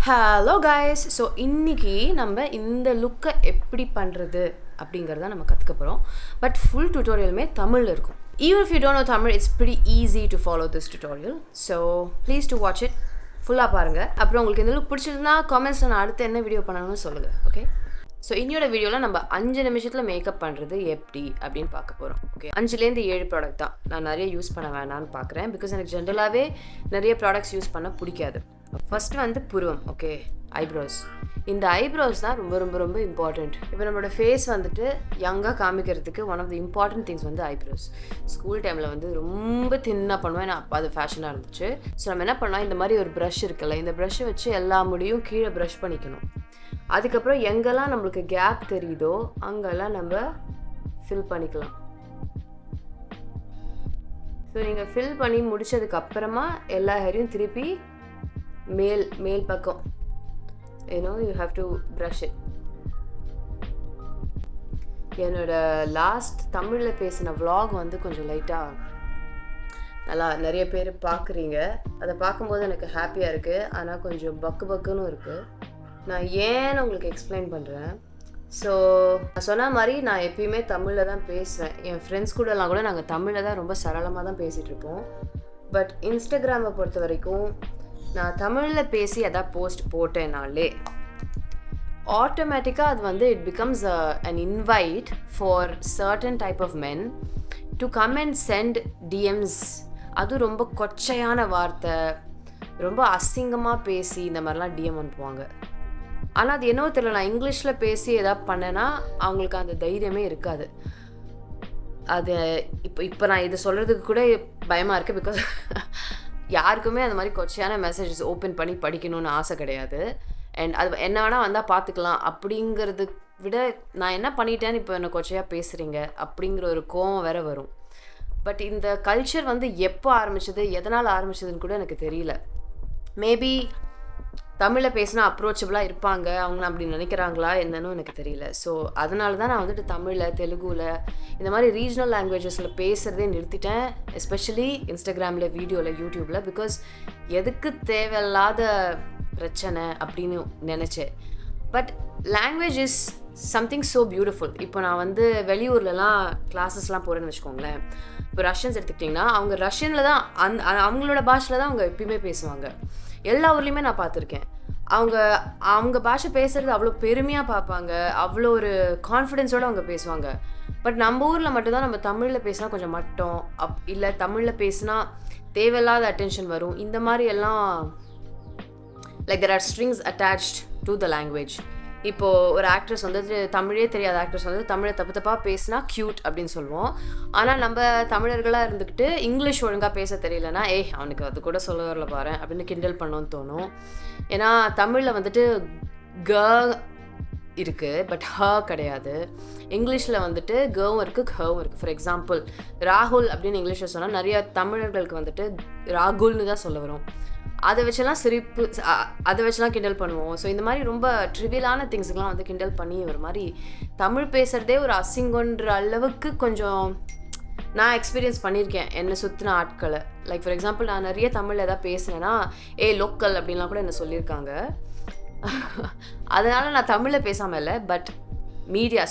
Hello guys. So இன்றைக்கி நம்ம இந்த லுக்கை எப்படி பண்ணுறது அப்படிங்கிறத நம்ம கற்றுக்க போகிறோம். பட் ஃபுல் டுட்டோரியலுமே தமிழில் இருக்கும். Even if you don't know Tamil, it's pretty easy to follow this tutorial. So please to watch it ஃபுல்லாக பாருங்கள். அப்புறம் உங்களுக்கு இந்த லுக் பிடிச்சிருந்தா காமெண்ட்ஸில் நான் அடுத்து என்ன வீடியோ பண்ணணும்னு சொல்லுங்கள். ஓகே, ஸோ இன்னோட வீடியோவில் நம்ம 5 நிமிஷத்தில் மேக்கப் பண்ணுறது எப்படி அப்படின்னு பார்க்க போகிறோம். ஓகே, 5-7 ப்ராடக்ட் தான் நான் நிறைய யூஸ் பண்ண வேணான்னு பார்க்குறேன். பிகாஸ் எனக்கு ஜென்ரலாகவே நிறைய ப்ராடக்ட்ஸ் யூஸ் பண்ண பிடிக்காது. ஃபர்ஸ்ட் வந்து புருவம். Okay, eyebrows. இந்த ஐப்ரோஸ் தான் ரொம்ப ரொம்ப ரொம்ப இம்பார்ட்டண்ட். இப்போ நம்மளோட ஃபேஸ் வந்துட்டு யங்காக காமிக்கிறதுக்கு one of the important things வந்து ஐப்ரோஸ். ஸ்கூல் டைமில் வந்து ரொம்ப தின்னாக பண்ணுவேன் நான். அப்போ அது ஃபேஷனாக இருந்துச்சு. ஸோ நம்ம என்ன பண்ணலாம், இந்த மாதிரி ஒரு ப்ரஷ் இருக்குல்ல, இந்த ப்ரஷ்ஷை வச்சு எல்லா முடியும் கீழே ப்ரஷ் பண்ணிக்கணும். அதுக்கப்புறம் எங்கெல்லாம் நம்மளுக்கு கேப் தெரியுதோ அங்கெல்லாம் நம்ம ஃபில் பண்ணிக்கலாம். ஸோ நீங்கள் ஃபில் பண்ணி முடித்ததுக்கப்புறமா எல்லா ஹேரையும் திருப்பி மேல் பக்கம் you have to brush it. என்னோட லாஸ்ட் தமிழில் பேசின vlog வந்து கொஞ்சம் லைட்டாக நல்லா நிறைய பேர் பார்க்குறீங்க. அதை பார்க்கும்போது எனக்கு ஹாப்பியாக இருக்குது. ஆனால் கொஞ்சம் பக்குன்னு இருக்குது. நான் ஏன்னு உங்களுக்கு எக்ஸ்பிளைன் பண்ணுறேன். ஸோ நான் சொன்ன மாதிரி நான் எப்பயுமே தமிழில் தான் பேசுவேன். என் ஃப்ரெண்ட்ஸ் கூடலாம் கூட நாங்கள் தமிழில் தான் ரொம்ப சரளமாக தான் பேசிகிட்ருப்போம். பட் இன்ஸ்டாகிராமை பொறுத்த வரைக்கும் நான் தமிழில் பேசி எதாவது போஸ்ட் போட்டேனாலே ஆட்டோமேட்டிக்காக அது வந்து it becomes an invite for certain type of men to come and send DMs. அது ரொம்ப கொச்சையான வார்த்தை, ரொம்ப அசிங்கமாக பேசி இந்த மாதிரிலாம் டிஎம் அனுப்புவாங்க. ஆனால் அது என்னவோ தெரியல, நான் இங்கிலீஷில் பேசி எதாவது பண்ணேன்னா அவங்களுக்கு அந்த தைரியமே இருக்காது. அது இப்போ நான் இது சொல்கிறதுக்கு கூட பயமாக இருக்குது. பிகாஸ் யாருக்குமே அந்த மாதிரி கொச்சையான மெசேஜஸ் ஓப்பன் பண்ணி படிக்கணும்னு ஆசை கிடையாது. அண்ட் அது என்ன வேணால் வந்தால் பார்த்துக்கலாம் அப்படிங்கிறத விட நான் என்ன பண்ணிட்டேன்னு இப்போ என்ன கொச்சையாக பேசுகிறீங்க அப்படிங்கிற ஒரு கோவம் வேற வரும். பட் இந்த கல்ச்சர் வந்து எப்போ ஆரம்பிச்சது, எதனால் ஆரம்பிச்சதுன்னு கூட எனக்கு தெரியல. மேபி தமிழில் பேசினா அப்ரோச்சபிளாக இருப்பாங்க, அவங்க அப்படி நினைக்கிறாங்களா என்னன்னு எனக்கு தெரியல. ஸோ அதனால தான் நான் வந்துட்டு தமிழில், தெலுங்குல இந்த மாதிரி ரீஜனல் லாங்குவேஜஸில் பேசுகிறதே நிறுத்திட்டேன். எஸ்பெஷலி இன்ஸ்டாகிராமில், வீடியோவில், யூடியூப்பில். பிகாஸ் எதுக்கு தேவையில்லாத பிரச்சனை அப்படின்னு நினச்சேன். But language is something so beautiful. இப்போ நான் வந்து வெளியூர்லலாம் கிளாஸஸ்லாம் போகிறேன்னு வச்சுக்கோங்களேன். இப்போ ரஷ்யன்ஸ் எடுத்துக்கிட்டிங்கன்னா அவங்க ரஷ்யனில் தான் அவங்களோட பாஷையில் தான் அவங்க எப்பயுமே பேசுவாங்க. எல்லா ஊர்லேயுமே நான் பார்த்துருக்கேன். அவங்க பாஷை பேசுகிறது அவ்வளோ பெருமையாக பார்ப்பாங்க, அவ்வளோ ஒரு கான்ஃபிடென்ஸோடு அவங்க பேசுவாங்க. பட் நம்ம ஊரில் மட்டும்தான் நம்ம தமிழில் பேசினா கொஞ்சம் மட்டம் இல்லை தமிழில் பேசினா தேவையில்லாத அட்டென்ஷன் வரும். இந்த மாதிரி எல்லாம் like there are strings attached to the language. இப்போது ஒரு ஆக்ட்ரஸ் வந்துட்டு தமிழே தெரியாத ஆக்ட்ரஸ் வந்து தமிழை தப்பாக பேசினா க்யூட் அப்படின்னு சொல்லுவோம். ஆனால் நம்ம தமிழர்களாக இருந்துக்கிட்டு இங்கிலீஷ் ஒழுங்காக பேச தெரியலனா அவனுக்கு அது கூட சொல்ல வரல பாரு அப்படின்னு கிண்டல் பண்ணோன்னு தோணும். ஏன்னா தமிழில் வந்துட்டு க இருக்குது, பட் ஹ கிடையாது. இங்கிலீஷில் வந்துட்டு கவும் இருக்குது, ஹவும் இருக்குது. ஃபார் எக்ஸாம்பிள் ராகுல் அப்படின்னு இங்கிலீஷில் சொன்னால் நிறைய தமிழர்களுக்கு வந்துட்டு ராகுல்னு தான் சொல்ல வரும். அதை வச்செல்லாம் சிரிப்பு, அதை வச்செல்லாம் கிண்டல் பண்ணுவோம். ஸோ இந்த மாதிரி ரொம்ப ட்ரிவியலான திங்ஸுக்கெலாம் வந்து கிண்டல் பண்ணி ஒரு மாதிரி தமிழ் பேசுகிறதே ஒரு அசிங்கன்ற அளவுக்கு கொஞ்சம் நான் எக்ஸ்பீரியன்ஸ் பண்ணியிருக்கேன் என்னை சுற்றின ஆட்களை. லைக் ஃபார் எக்ஸாம்பிள் நான் நிறைய தமிழில் எதாவது பேசுனேன்னா லோக்கல் அப்படின்லாம் கூட என்ன சொல்லியிருக்காங்க. அதனால் நான் தமிழில் பேசாமல் இல்லை, பட்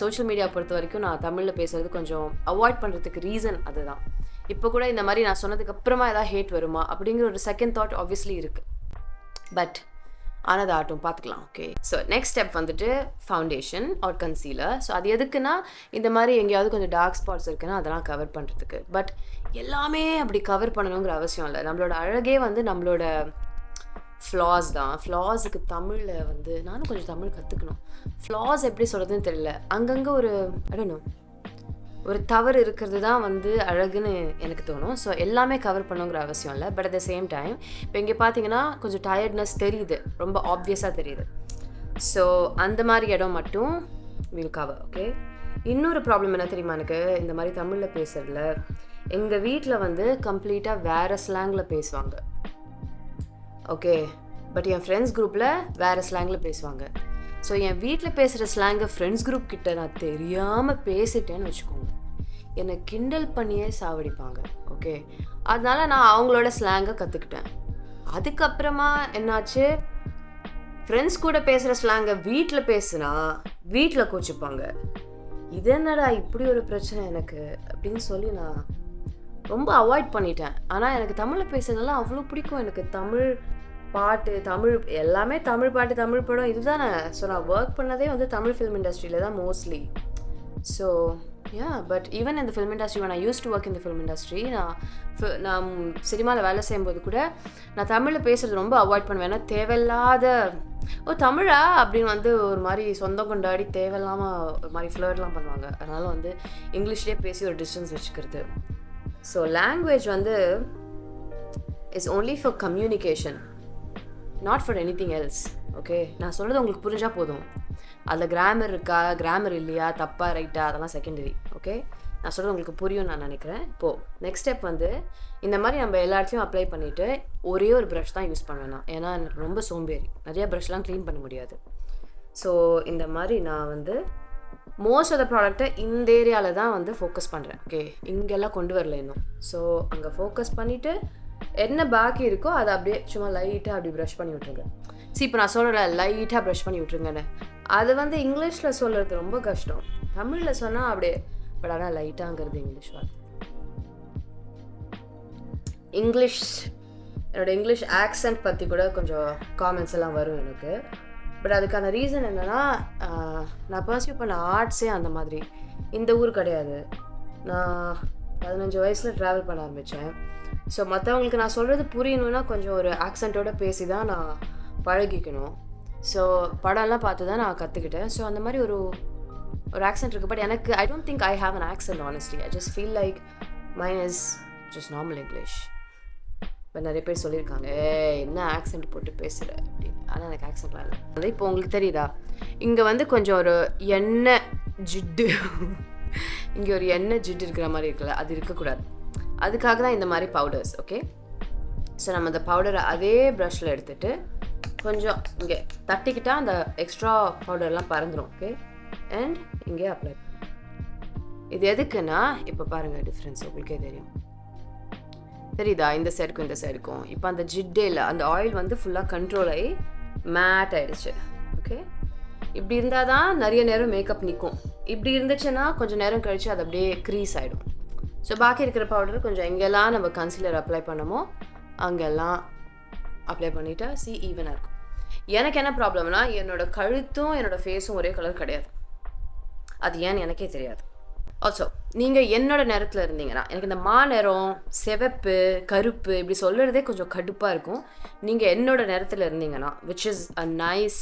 சோஷியல் மீடியா பொறுத்த வரைக்கும் நான் தமிழில் பேசுகிறது கொஞ்சம் அவாய்ட் பண்ணுறதுக்கு ரீசன் அதுதான். இப்போ கூட இந்த மாதிரி நான் சொன்னதுக்கு அப்புறமா ஏதாவது ஹேட் வருமா அப்படிங்கிற ஒரு செகண்ட் தாட் ஆப்வியஸ்லி இருக்குது. பட் ஆனது ஆட்டும் பார்த்துக்கலாம். ஓகே, ஸோ நெக்ஸ்ட் ஸ்டெப் வந்துட்டு ஃபவுண்டேஷன் ஆர் கன்சீலர். ஸோ அது எதுக்குன்னா இந்த மாதிரி எங்கேயாவது கொஞ்சம் டார்க் ஸ்பாட்ஸ் இருக்குன்னா அதெல்லாம் கவர் பண்ணுறதுக்கு. பட் எல்லாமே அப்படி கவர் பண்ணணுங்கிற அவசியம் இல்லை. நம்மளோட அழகே வந்து நம்மளோட ஃப்ளாஸ் தான். ஃப்ளாஸுக்கு தமிழில் வந்து நானும் கொஞ்சம் தமிழ் கற்றுக்கணும். ஃப்ளாஸ் எப்படி சொல்கிறதுன்னு தெரியல. அங்கங்கே ஒரு தவறு இருக்கிறது தான் வந்து அழகுன்னு எனக்கு தோணும். ஸோ எல்லாமே கவர் பண்ணுங்கிற அவசியம் இல்லை. But at the same time இப்போ இங்கே பார்த்தீங்கன்னா கொஞ்சம் டயர்ட்னஸ் தெரியுது, ரொம்ப ஆப்வியஸாக தெரியுது. ஸோ அந்த மாதிரி இடம் மட்டும் வில் கவர். ஓகே, இன்னொரு ப்ராப்ளம் என்ன தெரியுமா எனக்கு, இந்த மாதிரி தமிழில் பேசுகிறதுல எங்கள் வீட்டில் வந்து கம்ப்ளீட்டாக வேறு ஸ்லாங்கில் பேசுவாங்க. ஓகே, பட் என் ஃப்ரெண்ட்ஸ் குரூப்பில் வேறு ஸ்லாங்கில் பேசுவாங்க. ஸோ என் வீட்டில் பேசுகிற ஸ்லாங்கை ஃப்ரெண்ட்ஸ் குரூப் கிட்ட நான் தெரியாமல் பேசிட்டேன்னு வச்சுக்கோங்க, என்னை கிண்டல் பண்ணியே சாவடிப்பாங்க. ஓகே, அதனால நான் அவங்களோட ஸ்லாங்கை கற்றுக்கிட்டேன். அதுக்கப்புறமா என்னாச்சு, ஃப்ரெண்ட்ஸ் கூட பேசுகிற ஸ்லாங்கை வீட்டில் பேசுனா வீட்டில் கோச்சிப்பாங்க. இது என்னடா இப்படி ஒரு பிரச்சனை எனக்கு அப்படின்னு சொல்லி நான் ரொம்ப அவாய்ட் பண்ணிட்டேன். ஆனால் எனக்கு தமிழில் பேசுறதெல்லாம் அவ்வளோ பிடிக்கும். எனக்கு தமிழ் பாட்டு, தமிழ் எல்லாமே, தமிழ் பாட்டு, தமிழ் படம் இதுதானே. ஸோ நான் ஒர்க் பண்ணதே வந்து தமிழ் ஃபிலிம் இண்டஸ்ட்ரியில் தான் மோஸ்ட்லி. ஸோ பட் ஈவன் இந்த film industry when I used to work in the film industry, நான் சினிமாவில் வேலை செய்யும்போது கூட நான் தமிழில் பேசுகிறது ரொம்ப அவாய்ட் பண்ணுவேன். ஏன்னா தேவையில்லாத தமிழா அப்படின்னு வந்து ஒரு மாதிரி சொந்தம் கொண்டாடி தேவையில்லாமல் ஒரு மாதிரி ஃப்ளர்ட்லாம் பண்ணுவாங்க. அதனால் வந்து இங்கிலீஷ்லேயே பேசி ஒரு டிஸ்டன்ஸ் வச்சுக்கிறது. ஸோ லாங்குவேஜ் வந்து is only for communication, not for anything else. Okay, நான் சொல்கிறது உங்களுக்கு புரிஞ்சால் போதும். அதில் கிராமர் இருக்கா, கிராமர் இல்லையா, தப்பா ரைட்டா, அதெல்லாம் செகண்டரி. ஓகே, நான் சொல்கிறது உங்களுக்கு புரியும் நான் நினைக்கிறேன். இப்போது நெக்ஸ்ட் ஸ்டெப் வந்து இந்த மாதிரி நம்ம எல்லா இடத்துலையும் அப்ளை பண்ணிவிட்டு ஒரே ஒரு ப்ரஷ் தான் யூஸ் பண்ணுவேன் நான். ஏன்னா எனக்கு ரொம்ப சோம்பேறி, நிறையா ப்ரஷ்லாம் க்ளீன் பண்ண முடியாது. ஸோ இந்த மாதிரி நான் வந்து மோஸ்ட் ஆஃப் த ப்ராடக்ட்டை இந்த ஏரியாவில் தான் வந்து ஃபோக்கஸ் பண்ணுறேன். ஓகே, இங்கெல்லாம் கொண்டு வரல இன்னும். ஸோ அங்கே ஃபோக்கஸ் பண்ணிவிட்டு என்ன பாக்கி இருக்கோ அதை அப்படியே சும்மா லைட்டாக அப்படி ப்ரஷ் பண்ணி விட்ருங்க. இப்போ நான் சொல்கிறேன் லைட்டாக ப்ரஷ் பண்ணி விட்ருங்கன்னு, அது வந்து இங்கிலீஷில் சொல்கிறது ரொம்ப கஷ்டம். தமிழில் சொன்னால் அப்படியே, பட் ஆனால் லைட்டாங்கிறது இங்கிலீஷ் வார்த்தை. என்னோடய இங்கிலீஷ் ஆக்சென்ட் பற்றி கூட கொஞ்சம் காமெண்ட்ஸ் எல்லாம் வரும் எனக்கு. பட் அதுக்கான ரீசன் என்னென்னா, நான் பர்சியூ பண்ண ஆர்ட்ஸே அந்த மாதிரி. இந்த ஊர் கிடையாது. நான் 15 வயசில் ட்ராவல் பண்ண ஆரம்பித்தேன். ஸோ மற்றவங்களுக்கு நான் சொல்கிறது புரியணுன்னா கொஞ்சம் ஒரு ஆக்சென்ட்டோடு பேசி தான் நான் பழகிக்கணும். ஸோ படம்லாம் பார்த்து தான் நான் கற்றுக்கிட்டேன். ஸோ அந்த மாதிரி ஒரு ஆக்சென்ட் இருக்குது. பட் எனக்கு I don't think I have an accent honestly. I just feel like mine is just normal English. இப்போ நிறைய பேர் சொல்லியிருக்காங்க என்ன ஆக்சென்ட் போட்டு பேசுகிற அப்படின்னு. ஆனால் எனக்கு ஆக்சென்ட்லாம் இல்லை. அது இப்போ உங்களுக்கு தெரியுதா, இங்கே வந்து கொஞ்சம் ஒரு எண்ணெய் ஜிட்டு இங்கே ஒரு எண்ணெய் ஜிட்டு இருக்கிற மாதிரி இருக்குல்ல, அது இருக்கக்கூடாது. அதுக்காக தான் இந்த மாதிரி பவுடர்ஸ். ஓகே, ஸோ நம்ம அந்த பவுடரை அதே ப்ரஷில் எடுத்துகிட்டு கொஞ்சம் இங்கே தட்டிக்கிட்டால் அந்த எக்ஸ்ட்ரா பவுடர்லாம் பறந்துடும். ஓகே, அண்ட் இங்கே அப்ளை. இது எதுக்குன்னா இப்போ பாருங்கள் டிஃப்ரென்ஸ் உங்களுக்கே தெரியுதா, இந்த சைடுக்கும் இந்த சைடுக்கும். இப்போ அந்த ஜிட்டேல அந்த ஆயில் வந்து ஃபுல்லாக கண்ட்ரோல் ஆகி மேட் ஆகிடுச்சு. ஓகே, இப்படி இருந்தால் தான் நிறைய நேரம் மேக்கப் நிற்கும். இப்படி இருந்துச்சுன்னா கொஞ்சம் நேரம் கழித்து அது அப்படியே க்ரீஸ் ஆகிடும். ஸோ பாக்கி இருக்கிற பவுடர் கொஞ்சம் எங்கெல்லாம் நம்ம கன்சீலர் அப்ளை பண்ணமோ அங்கெல்லாம் அப்ளை பண்ணிவிட்டா ஈவனாக இருக்கும். எனக்கு என்ன ப்ராப்ளம்னா, என்னோடய கழுத்தும் என்னோடய ஃபேஸும் ஒரே கலர் கிடையாது. அது ஏன்னு எனக்கே தெரியாது. ஆல்சோ நீங்கள் என்னோடய நேரத்தில் இருந்தீங்கன்னா, எனக்கு இந்த நிறம், சிவப்பு, கருப்பு இப்படி சொல்கிறதே கொஞ்சம் கடுப்பாக இருக்கும். நீங்கள் என்னோடய நேரத்தில் இருந்தீங்கன்னா, which is a nice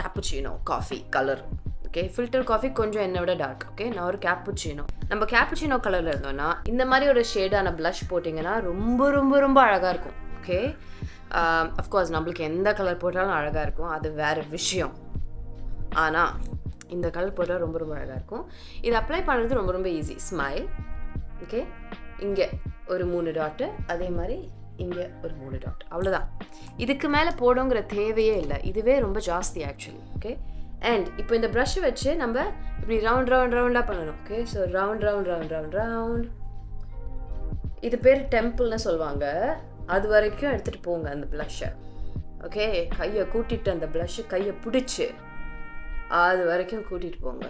cappuccino coffee colour. Okay, filter coffee கொஞ்சம் என்னை விட டார்க். ஓகே, நான் ஒரு கேப்புச்சினோ. நம்ம கேப்புச்சினோ கலரில் இருந்தோம்னா இந்த மாதிரி ஒரு ஷேடான ப்ளஷ் போட்டிங்கன்னா ரொம்ப ரொம்ப ரொம்ப அழகாக இருக்கும். ஓகே, அஃப்கோர்ஸ் நம்மளுக்கு எந்த கலர் போட்டாலும் அழகாக இருக்கும், அது வேறு விஷயம். ஆனால் இந்த கலர் போட்டால் ரொம்ப ரொம்ப அழகாக இருக்கும். இது அப்ளை பண்ணுறது ரொம்ப ரொம்ப ஈஸி. ஸ்மைல். ஓகே, இங்கே ஒரு 3 டாட்டு, அதே மாதிரி இங்கே ஒரு 3 டாட், அவ்வளோதான். இதுக்கு மேலே போடுங்கிற தேவையே இல்லை. இதுவே ரொம்ப ஜாஸ்தி ஆக்சுவலி. ஓகே, அண்ட் இப்போ இந்த ப்ரஷ்ஷை வச்சு நம்ம இப்படி ரவுண்டாக பண்ணணும். Okay, so round. இது பேர் டெம்பிள்னு சொல்லுவாங்க. அது வரைக்கும் எடுத்துகிட்டு போங்க அந்த ப்ளஷ்ஷை. ஓகே, கையை கூட்டிகிட்டு அந்த ப்ளஷ்ஷு கையை பிடிச்சி அது வரைக்கும் கூட்டிகிட்டு போங்க.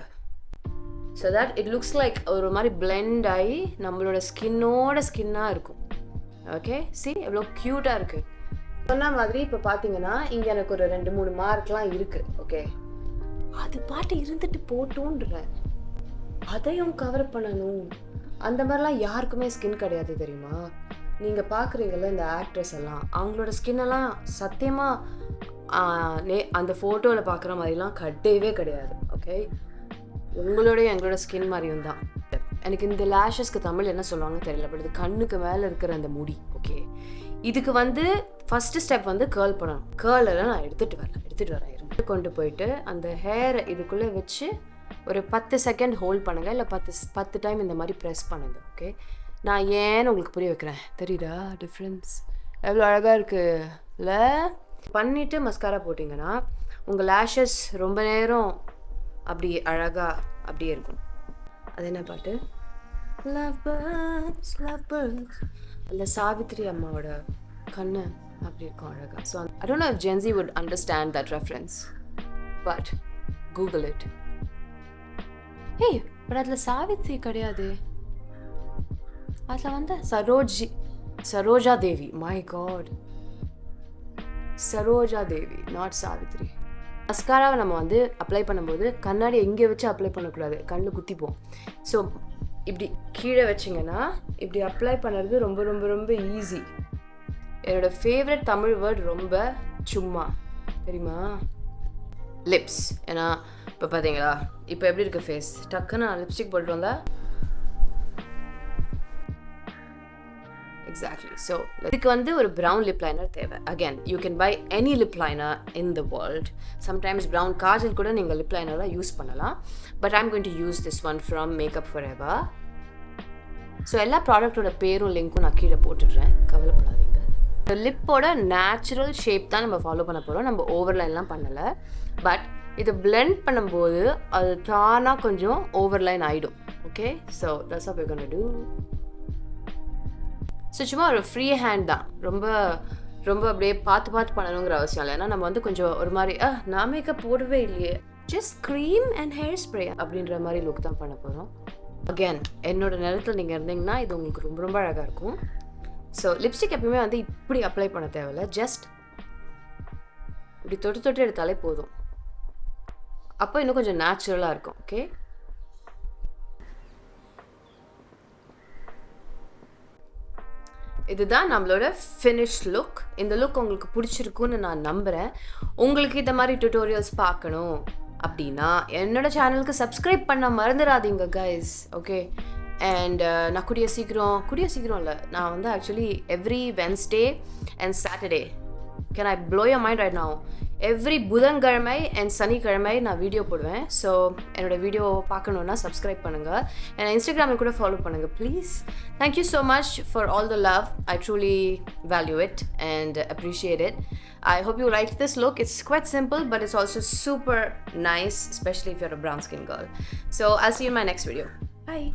So that it looks like ஒரு மாதிரி பிளெண்ட் ஆகி நம்மளோட ஸ்கின்னாக இருக்கும். ஓகே, எவ்வளோ க்யூட்டாக இருக்குது. சொன்ன மாதிரி இப்போ பார்த்தீங்கன்னா இங்கே எனக்கு ஒரு 2-3 மார்க்லாம் இருக்குது. ஓகே, அது பாட்டு இருந்துட்டு போட்டோன்றேன், அதையும் கவர் பண்ணணும். அந்த மாதிரிலாம் யாருக்குமே ஸ்கின் கிடையாது தெரியுமா. நீங்கள் பார்க்குறீங்கள இந்த ஆக்ட்ரஸ் எல்லாம், அவங்களோட ஸ்கின்னெல்லாம் சத்தியமாக அந்த ஃபோட்டோவில் பார்க்குற மாதிரிலாம் கிடையவே கிடையாது. ஓகே, உங்களோடைய எங்களோட ஸ்கின் மாதிரியும் தான். எனக்கு இந்த லேஷஸ்க்கு தமிழ் என்ன சொல்லுவாங்க தெரியல, பட் இது கண்ணுக்கு மேலே இருக்கிற அந்த முடி. ஓகே, இதுக்கு வந்து ஃபஸ்ட்டு ஸ்டெப் வந்து கேர்ள் பண்ணணும். கேர்லெல்லாம் நான் எடுத்துகிட்டு வரேன் கொண்டு போயிட்டு அந்த ஹேரை இதுக்குள்ளே வச்சு ஒரு 10 செகண்ட் ஹோல்ட் பண்ணுங்கள், இல்லை 10 டைம் இந்த மாதிரி ப்ரெஸ் பண்ணுங்கள். ஓகே, நான் ஏன்னு உங்களுக்கு புரிய வைக்கிறேன். தெரியுதா டிஃப்ரென்ஸ் எவ்வளோ அழகாக இருக்குது இல்லை? பண்ணிவிட்டு மஸ்காரா போட்டிங்கன்னா உங்கள் லேஷஸ் ரொம்ப நேரம் அப்படி அழகாக அப்படியே இருக்கும். அது என்ன பாட்டு? Love birds. அந்த சாவித்ரி அம்மாவோட கண்ணு அப்படி இருக்கும் அழகா. So I don't know if Gen Z would understand that reference, but Google it. Hey, but அதில் சாவித்ரி கிடையாது, அதில் வந்து Saroja Devi. My God, Saroja Devi, not Savitri. மஸ்காராவை நம்ம வந்து அப்ளை பண்ணும்போது கண்ணாடி எங்கே வச்சு அப்ளை பண்ணக்கூடாது, கண்ணில் குத்திப்போம். ஸோ இப்படி கீழே வச்சிங்கன்னா இப்படி அப்ளை பண்ணுறது ரொம்ப ரொம்ப ரொம்ப ஈஸி. என்னோடய ஃபேவரட் தமிழ் வேர்ட் ரொம்ப சும்மா, தெரியுமா? லிப்ஸ். ஏன்னா இப்போ பார்த்தீங்களா இப்போ எப்படி இருக்குது ஃபேஸ், டக்குன்னு நான் லிப்ஸ்டிக் போட்டு வந்தால் எக்ஸாக்ட்லி. ஸோ இதுக்கு வந்து ஒரு ப்ரௌன் லிப் லைனர் தேவை. Again you can buy any lip liner in the world. Sometimes brown Kajal கூட நீங்கள் லிப் லைனராக யூஸ் பண்ணலாம். But I'm going to use this one from makeup for ever. So எல்லா ப்ராடக்டோட பேரும் லிங்க்கும் நான் கீழே போட்டுடுறேன், கவலைப்படாதீங்க. லிப்போட நேச்சுரல் ஷேப் தான் நம்ம ஃபாலோ பண்ண போகிறோம், நம்ம ஓவர்லைன்லாம் பண்ணலை. பட் இதை பிளெண்ட் பண்ணும்போது அது தானாக கொஞ்சம் ஓவர்லைன் ஆகிடும். Okay, so that's what we gonna do. So சும்மா ஒரு ஃப்ரீ ஹேண்ட் தான், ரொம்ப ரொம்ப அப்படியே பார்த்து பண்ணணுங்கிற அவசியம் இல்லை. ஏன்னா நம்ம வந்து கொஞ்சம் ஒரு மாதிரி நான் மேக்கப் போடவே இல்லையே, just cream and hair spray அப்படின்ற மாதிரி லுக் தான் பண்ண போகிறோம். அகேன் என்னோட நேரத்தில் நீங்கள் இருந்தீங்கன்னா இது உங்களுக்கு ரொம்ப ரொம்ப அழகாக இருக்கும். ஸோ லிப்ஸ்டிக் எப்பயுமே வந்து இப்படி அப்ளை பண்ண தேவையில்லை, ஜஸ்ட் இப்படி தொட்டு எடுத்தாலே போதும். அப்போ இன்னும் கொஞ்சம் நேச்சுரலாக இருக்கும். ஓகே, இதுதான் நம்மளோட ஃபினிஷ் லுக். இந்த லுக் உங்களுக்கு பிடிச்சிருக்குன்னு நான் நம்புகிறேன். உங்களுக்கு இந்த மாதிரி டியூட்டோரியல்ஸ் பார்க்கணும் அப்படின்னா என்னோட சேனலுக்கு சப்ஸ்கிரைப் பண்ண மறந்துடாதீங்க கைஸ். ஓகே, அண்ட் நான் கூடிய சீக்கிரம் இல்லை, நான் வந்து actually every Wednesday and Saturday, can I blow your mind right now, every புதன்கிழமை அண்ட் சனிக்கிழமை நான் வீடியோ போடுவேன். ஸோ என்னோடய வீடியோ பார்க்கணுன்னா சப்ஸ்கிரைப் பண்ணுங்கள், என்னை இன்ஸ்டாகிராமில் கூட ஃபாலோ பண்ணுங்கள் please. Thank you so much for all the love. I truly value it and appreciate it. I hope you liked this look. It's quite simple, but it's also super nice, especially if you're a brown skin girl. So I'll see you in my next video. Bye.